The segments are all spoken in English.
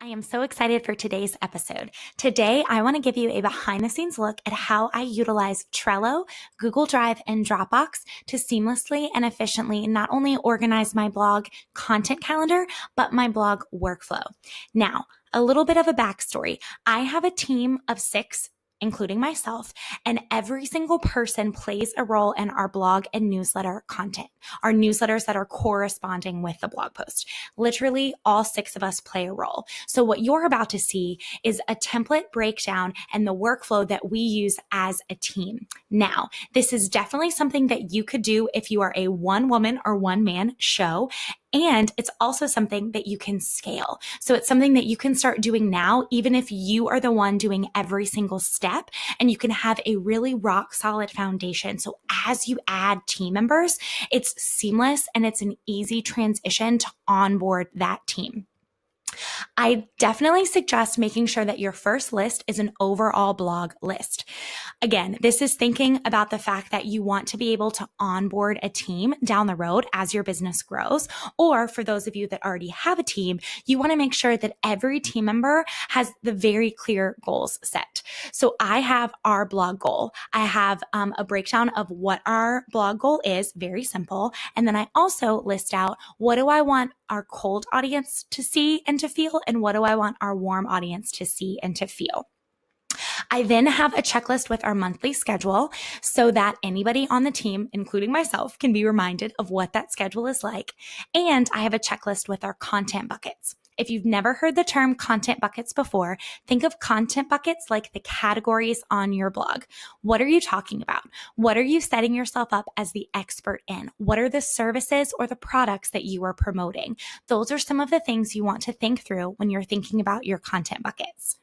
I am so excited for today's episode. Today, I want to give you a behind the scenes look at how I utilize Trello, Google Drive, and Dropbox to seamlessly and efficiently not only organize my blog content calendar, but my blog workflow. Now, a little bit of a backstory. I have a team of 6, including myself, and every single person plays a role in our blog and newsletter content, our newsletters that are corresponding with the blog post. Literally, all 6 of us play a role. So what you're about to see is a template breakdown and the workflow that we use as a team. Now, this is definitely something that you could do if you are a one-woman or one-man show. And it's also something that you can scale. So it's something that you can start doing now, even if you are the one doing every single step, and you can have a really rock solid foundation. So as you add team members, it's seamless and it's an easy transition to onboard that team. I definitely suggest making sure that your first list is an overall blog list. Again, this is thinking about the fact that you want to be able to onboard a team down the road as your business grows. Or for those of you that already have a team, you want to make sure that every team member has the very clear goals set. So I have our blog goal. I have a breakdown of what our blog goal is, very simple. And then I also list out what do I want our cold audience to see and to feel, and what do I want our warm audience to see and to feel. I then have a checklist with our monthly schedule so that anybody on the team, including myself, can be reminded of what that schedule is like. And I have a checklist with our content buckets. If you've never heard the term content buckets before, think of content buckets like the categories on your blog. What are you talking about? What are you setting yourself up as the expert in? What are the services or the products that you are promoting? Those are some of the things you want to think through when you're thinking about your content buckets.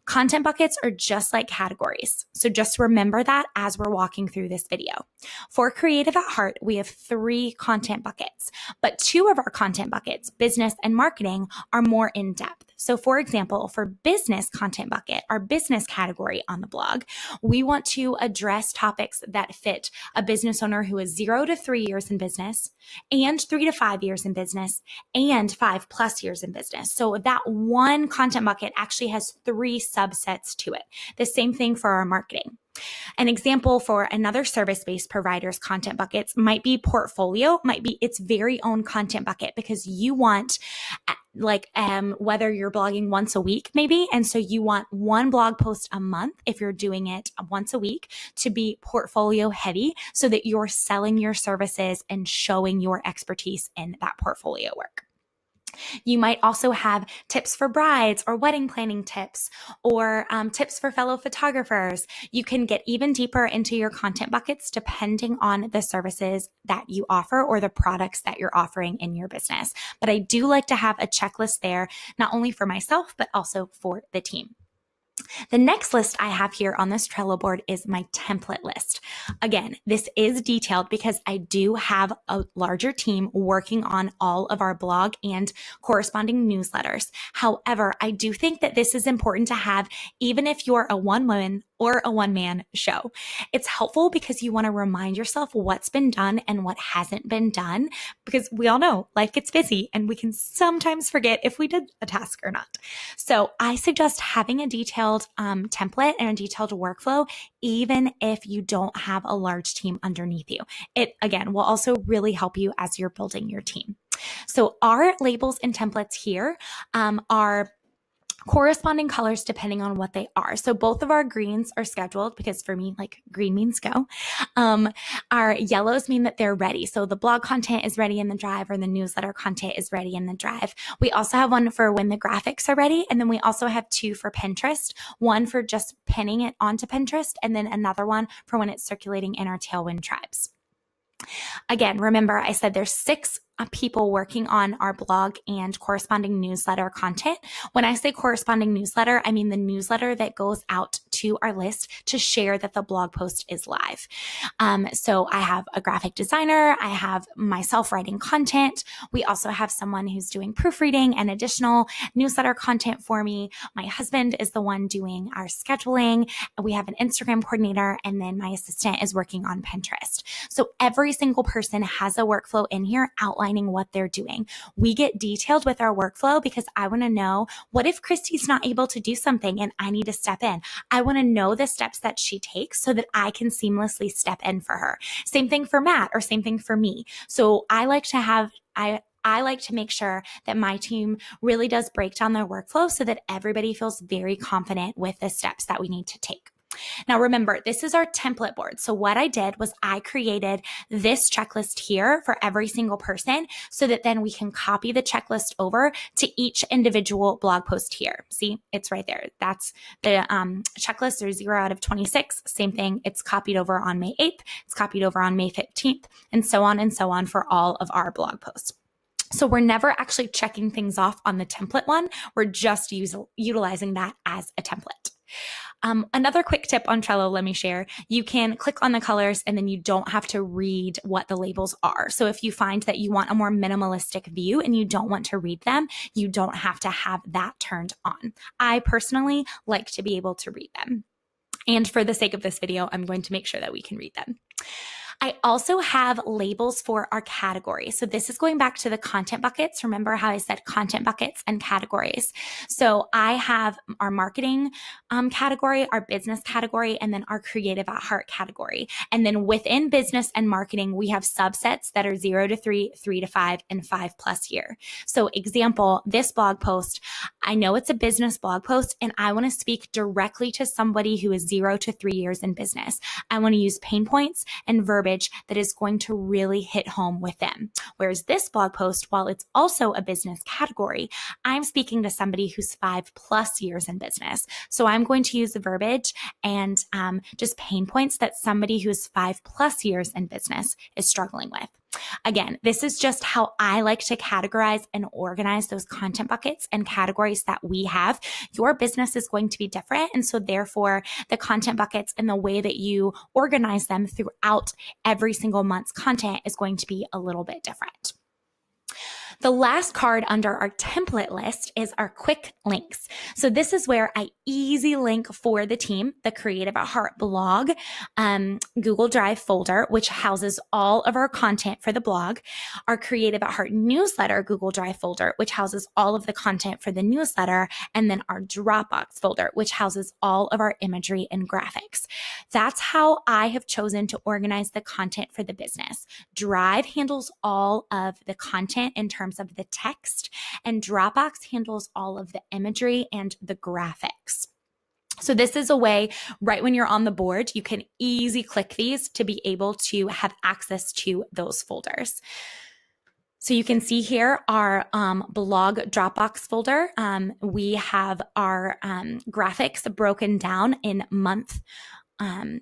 Content buckets are just like categories. So just remember that as we're walking through this video. For Creative at Heart, we have 3 content buckets, but 2 of our content buckets, business and marketing, are more in depth. So for example, for business content bucket, our business category on the blog, we want to address topics that fit a business owner who is 0 to 3 years in business and 3 to 5 years in business and 5+ years in business. So that one content bucket actually has 3 subsets to it. The same thing for our marketing. An example for another service-based provider's content buckets might be portfolio, might be its very own content bucket because you want whether you're blogging once a week maybe, and so you want one blog post a month if you're doing it once a week to be portfolio heavy so that you're selling your services and showing your expertise in that portfolio work. You might also have tips for brides or wedding planning tips or tips for fellow photographers. You can get even deeper into your content buckets depending on the services that you offer or the products that you're offering in your business. But I do like to have a checklist there, not only for myself, but also for the team. The next list I have here on this Trello board is my template list. Again, this is detailed because I do have a larger team working on all of our blog and corresponding newsletters. However, I do think that this is important to have even if you're a one-woman or a one-man show. It's helpful because you want to remind yourself what's been done and what hasn't been done, because we all know life gets busy and we can sometimes forget if we did a task or not. So I suggest having a detailed template and a detailed workflow, even if you don't have a large team underneath you. It, again, will also really help you as you're building your team. So our labels and templates here are corresponding colors depending on what they are. So both of our greens are scheduled because for me, like green means go. Our yellows mean that they're ready. So the blog content is ready in the drive or the newsletter content is ready in the drive. We also have one for when the graphics are ready. And then we also have 2 for Pinterest, one for just pinning it onto Pinterest, and then another one for when it's circulating in our Tailwind tribes. Again, remember I said there's 6 people working on our blog and corresponding newsletter content. When I say corresponding newsletter, I mean the newsletter that goes out to our list to share that the blog post is live. So I have a graphic designer, I have myself writing content. We also have someone who's doing proofreading and additional newsletter content for me. My husband is the one doing our scheduling. We have an Instagram coordinator, and then my assistant is working on Pinterest. So every single person has a workflow in here outlining what they're doing. We get detailed with our workflow because I want to know, what if Christy's not able to do something and I need to step in? I want to know the steps that she takes so that I can seamlessly step in for her. Same thing for Matt, or same thing for me. So I like to make sure that my team really does break down their workflow so that everybody feels very confident with the steps that we need to take. Now, remember, this is our template board. So what I did was I created this checklist here for every single person so that then we can copy the checklist over to each individual blog post here. See, it's right there. That's the checklist. There's 0 out of 26. Same thing. It's copied over on May 8th. It's copied over on May 15th, and so on for all of our blog posts. So we're never actually checking things off on the template one. We're just utilizing that as a template. Another quick tip on Trello, let me share. You can click on the colors and then you don't have to read what the labels are. So if you find that you want a more minimalistic view and you don't want to read them, you don't have to have that turned on. I personally like to be able to read them. And for the sake of this video, I'm going to make sure that we can read them. I also have labels for our categories. So this is going back to the content buckets. Remember how I said content buckets and categories. So I have our marketing category, our business category, and then our creative at heart category. And then within business and marketing, we have subsets that are 0 to 3, 3 to 5, and 5+ year. So example, this blog post, I know it's a business blog post and I want to speak directly to somebody who is 0 to 3 years in business. I want to use pain points and verbiage that is going to really hit home with them. Whereas this blog post, while it's also a business category, I'm speaking to somebody who's 5+ years in business. So I'm going to use the verbiage and just pain points that somebody who's 5+ years in business is struggling with. Again, this is just how I like to categorize and organize those content buckets and categories that we have. Your business is going to be different. And so therefore, the content buckets and the way that you organize them throughout every single month's content is going to be a little bit different. The last card under our template list is our quick links. So this is where I easy link for the team, the Creative at Heart blog, Google Drive folder, which houses all of our content for the blog, our Creative at Heart newsletter Google Drive folder, which houses all of the content for the newsletter, and then our Dropbox folder, which houses all of our imagery and graphics. That's how I have chosen to organize the content for the business. Drive handles all of the content in terms of the text, and Dropbox handles all of the imagery and the graphics. So this is a way, right when you're on the board, you can easily click these to be able to have access to those folders. So you can see here our blog Dropbox folder. We have our graphics broken down in month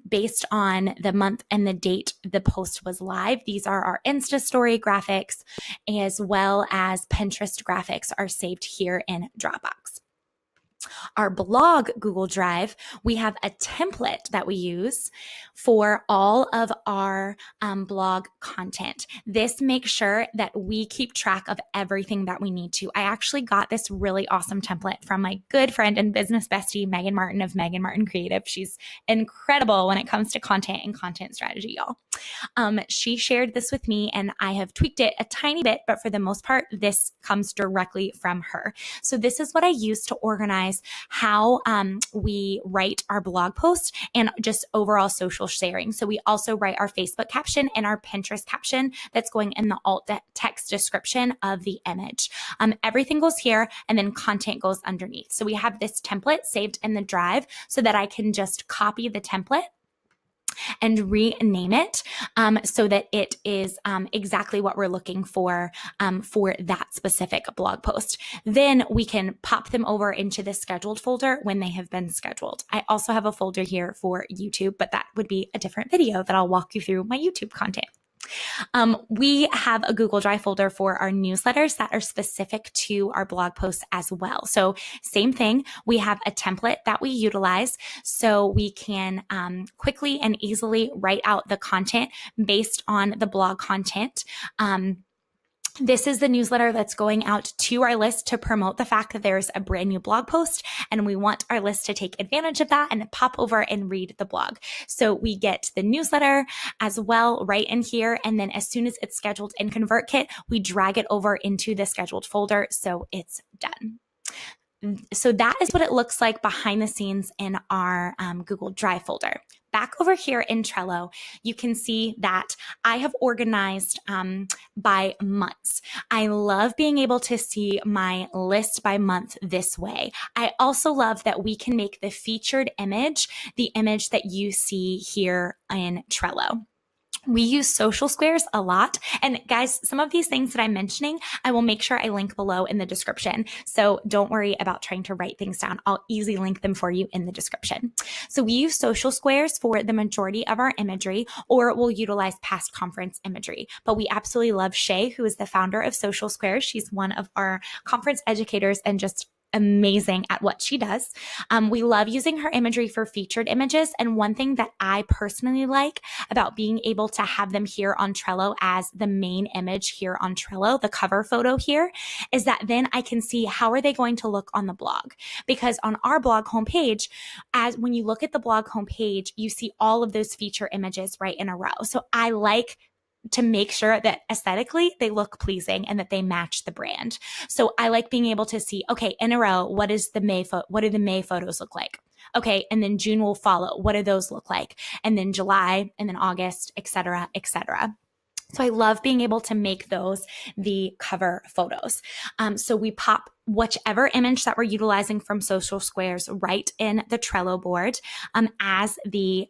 based on the month and the date the post was live. These are our Insta story graphics, as well as Pinterest graphics are saved here in Dropbox. Our blog Google Drive, we have a template that we use for all of our blog content. This makes sure that we keep track of everything that we need to. I actually got this really awesome template from my good friend and business bestie, Megan Martin of Megan Martin Creative. She's incredible when it comes to content and content strategy, y'all. She shared this with me and I have tweaked it a tiny bit, but for the most part, this comes directly from her. So this is what I use to organize how we write our blog post and just overall social sharing. So we also write our Facebook caption and our Pinterest caption that's going in the alt text description of the image. Everything goes here and then content goes underneath. So we have this template saved in the drive so that I can just copy the template and rename it so that it is exactly what we're looking for that specific blog post. Then we can pop them over into the scheduled folder when they have been scheduled. I also have a folder here for YouTube, but that would be a different video that I'll walk you through my YouTube content. We have a Google Drive folder for our newsletters that are specific to our blog posts as well. So same thing, we have a template that we utilize so we can quickly and easily write out the content based on the blog content. This is the newsletter that's going out to our list to promote the fact that there's a brand new blog post, and we want our list to take advantage of that and pop over and read the blog. So we get the newsletter as well right in here, and then as soon as it's scheduled in ConvertKit, we drag it over into the scheduled folder, so it's done. So that is what it looks like behind the scenes in our Google Drive folder. Back over here in Trello, you can see that I have organized by months. I love being able to see my list by month this way. I also love that we can make the featured image the image that you see here in Trello. We use social squares a lot. And guys, some of these things that I'm mentioning, I will make sure I link below in the description. So don't worry about trying to write things down. I'll easily link them for you in the description. So we use social squares for the majority of our imagery, or we'll utilize past conference imagery. But we absolutely love Shay, who is the founder of Social Squares. She's one of our conference educators and just amazing at what she does. We love using her imagery for featured images. And one thing that I personally like about being able to have them here on Trello as the main image here on Trello, the cover photo here, is that then I can see how are they going to look on the blog. Because on our blog homepage, as when you look at the blog homepage, you see all of those feature images right in a row. So I like to make sure that aesthetically they look pleasing and that they match the brand. So I like being able to see, okay, in a row, what do the May photos look like? Okay, and then June will follow. What do those look like? And then July, and then August, et cetera, et cetera. So I love being able to make those the cover photos. So we pop whichever image that we're utilizing from Social Squares right in the Trello board as the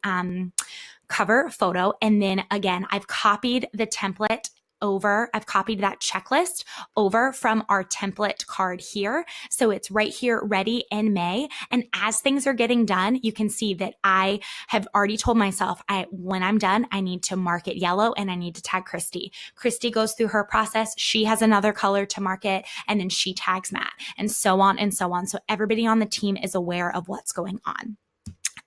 cover photo. And then again, I've copied the template over. I've copied that checklist over from our template card here. So it's right here ready in May. And as things are getting done, you can see that I have already told myself when I'm done, I need to mark it yellow and I need to tag Christy. Christy goes through her process. She has another color to mark it, and then she tags Matt, and so on and so on. So everybody on the team is aware of what's going on.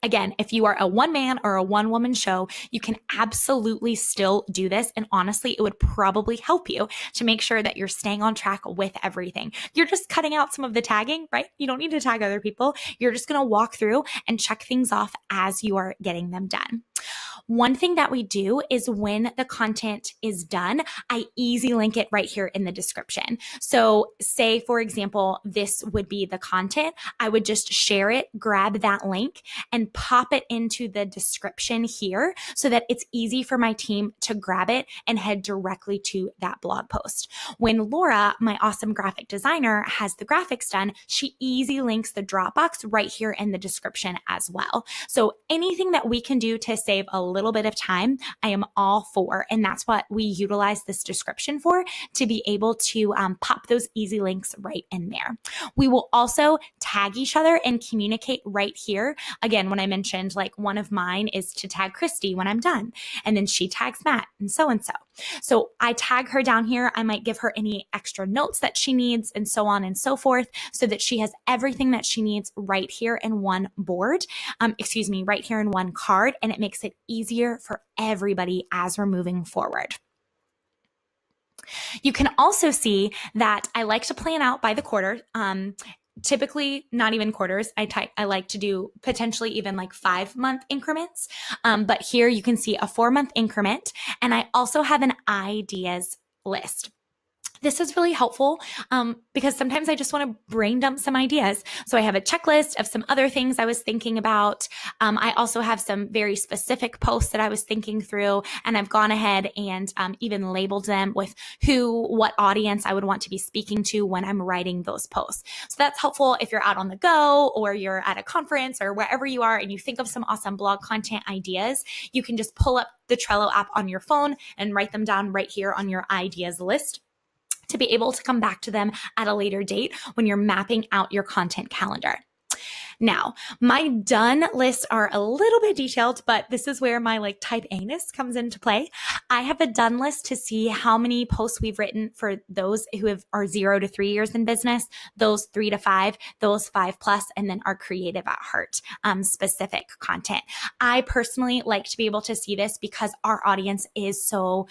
Again, if you are a one-man or a one-woman show, you can absolutely still do this. And honestly, it would probably help you to make sure that you're staying on track with everything. You're just cutting out some of the tagging, right? You don't need to tag other people. You're just going to walk through and check things off as you are getting them done. One thing that we do is when the content is done, I easy link it right here in the description. So say, for example, this would be the content. I would just share it, grab that link, and pop it into the description here so that it's easy for my team to grab it and head directly to that blog post. When Laura, my awesome graphic designer, has the graphics done, she easy links the Dropbox right here in the description as well. So anything that we can do to save a little bit of time, I am all for. And that's what we utilize this description for, to be able to pop those easy links right in there. We will also tag each other and communicate right here. Again, when I mentioned like one of mine is to tag Christy when I'm done, and then she tags Matt and so and so. So I tag her down here. I might give her any extra notes that she needs and so on and so forth, so that she has everything that she needs right here in one board, right here in one card, and it makes it easier for everybody as we're moving forward. You can also see that I like to plan out by the quarter. Typically not even quarters. I like to do potentially even like 5-month increments. But here you can see a 4-month increment, and I also have an ideas list. This is really helpful because sometimes I just want to brain dump some ideas. So I have a checklist of some other things I was thinking about. I also have some very specific posts that I was thinking through, and I've gone ahead and even labeled them with what audience I would want to be speaking to when I'm writing those posts. So that's helpful if you're out on the go or you're at a conference or wherever you are and you think of some awesome blog content ideas. You can just pull up the Trello app on your phone and write them down right here on your ideas list, to be able to come back to them at a later date when you're mapping out your content calendar. Now, my done lists are a little bit detailed, but this is where my type A-ness comes into play. I have a done list to see how many posts we've written for those who are 0 to 3 years in business, those 3 to 5, those 5+, and then our creative at heart specific content. I personally like to be able to see this because our audience is so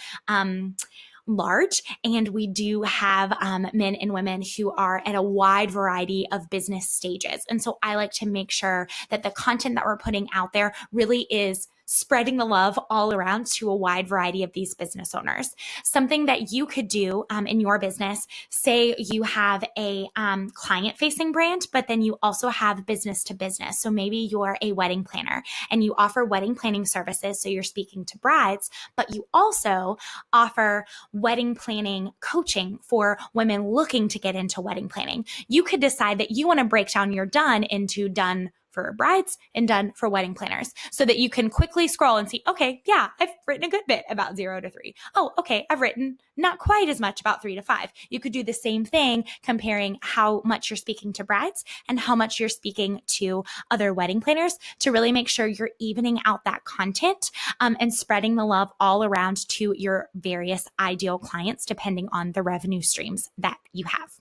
large, and we do have men and women who are at a wide variety of business stages. And so I like to make sure that the content that we're putting out there really is spreading the love all around to a wide variety of these business owners. Something that you could do in your business, say you have a client-facing brand, but then you also have business to business. So maybe you're a wedding planner and you offer wedding planning services. So you're speaking to brides, but you also offer wedding planning coaching for women looking to get into wedding planning. You could decide that you want to break down your done into done for brides and done for wedding planners so that you can quickly scroll and see, okay, yeah, I've written a good bit about 0 to 3. Oh, okay, I've written not quite as much about 3 to 5. You could do the same thing comparing how much you're speaking to brides and how much you're speaking to other wedding planners to really make sure you're evening out that content and spreading the love all around to your various ideal clients depending on the revenue streams that you have.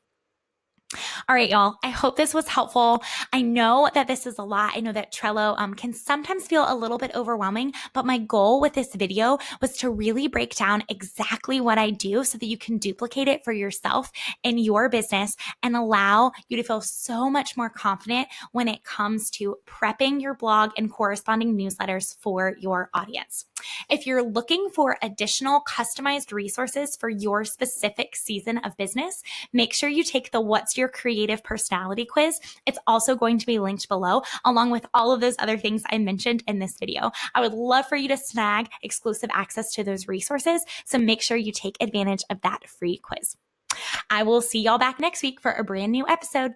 All right, y'all. I hope this was helpful. I know that this is a lot. I know that Trello can sometimes feel a little bit overwhelming, but my goal with this video was to really break down exactly what I do so that you can duplicate it for yourself in your business and allow you to feel so much more confident when it comes to prepping your blog and corresponding newsletters for your audience. If you're looking for additional customized resources for your specific season of business, make sure you take the What's Your Creative Personality quiz. It's also going to be linked below, along with all of those other things I mentioned in this video. I would love for you to snag exclusive access to those resources, so make sure you take advantage of that free quiz. I will see y'all back next week for a brand new episode.